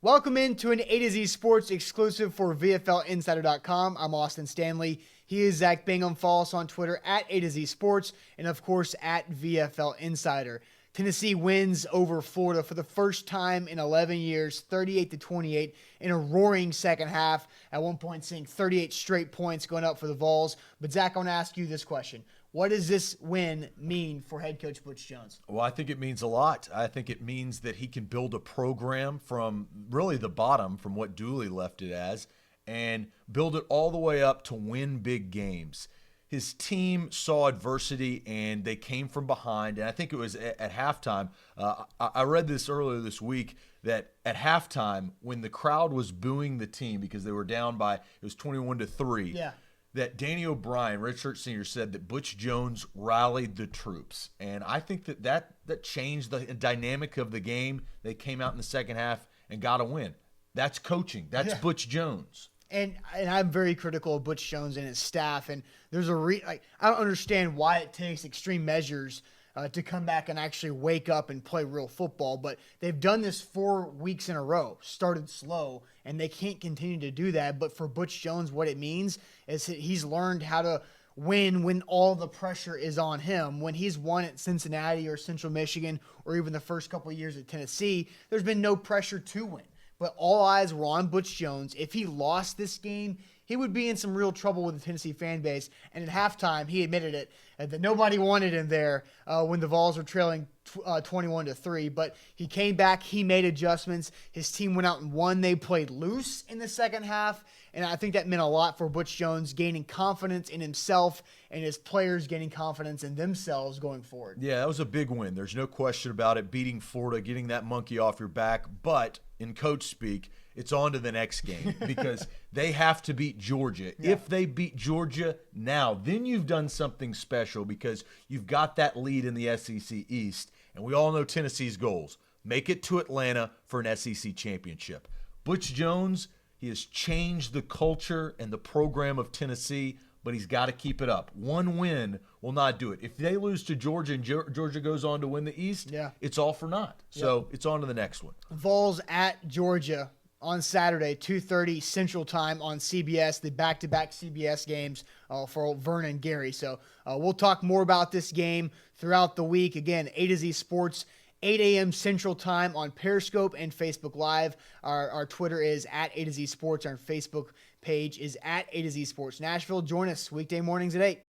Welcome into an A to Z Sports exclusive for VFLinsider.com. I'm Austin Stanley. He is Zach Bingham. Follow us on Twitter at A to Z Sports and, of course, at VFL Insider. Tennessee wins over Florida for the first time in 11 years, 38-28, in a roaring second half. At one point, seeing 38 straight points going up for the Vols. But, Zach, I want to ask you this question. What does this win mean for head coach Butch Jones? Well, I think it means a lot. I think it means that he can build a program from really the bottom, from what Dooley left it as, and build it all the way up to win big games. His team saw adversity, and they came from behind. And I think it was at halftime. I read this earlier this week that at halftime, when the crowd was booing the team because they were down by, it was 21-3. Yeah. That Danny O'Brien, Red Shirt Senior, said that Butch Jones rallied the troops. And I think that changed the dynamic of the game. They came out in the second half and got a win. That's coaching. That's Butch Jones. And I'm very critical of Butch Jones and his staff. And there's I don't understand why it takes extreme measures to come back and actually wake up and play real football. But they've done this 4 weeks in a row, started slow, and they can't continue to do that. But for Butch Jones, what it means is that he's learned how to win when all the pressure is on him. When he's won at Cincinnati or Central Michigan or even the first couple of years at Tennessee, there's been no pressure to win. But all eyes were on Butch Jones. If he lost this game, he would be in some real trouble with the Tennessee fan base. And at halftime, he admitted it, that nobody wanted him there when the Vols were trailing 21-3. But he came back. He made adjustments. His team went out and won. They played loose in the second half. And I think that meant a lot for Butch Jones gaining confidence in himself and his players gaining confidence in themselves going forward. Yeah, that was a big win. There's no question about it. Beating Florida, getting that monkey off your back. But in coach speak, it's on to the next game because they have to beat Georgia. Yeah. If they beat Georgia now, then you've done something special because you've got that lead in the SEC East. And we all know Tennessee's goals. Make it to Atlanta for an SEC championship. Butch Jones, he has changed the culture and the program of Tennessee, but he's got to keep it up. One win will not do it. If they lose to Georgia and Georgia goes on to win the East, it's all for naught. So it's on to the next one. Vols at Georgia on Saturday, 2:30 Central Time on CBS, the back-to-back CBS games for Vern and Gary. So we'll talk more about this game throughout the week. Again, A to Z Sports, 8 a.m. Central Time on Periscope and Facebook Live. Our Twitter is at A to Z Sports. Our Facebook page is at A to Z Sports Nashville. Join us weekday mornings at 8.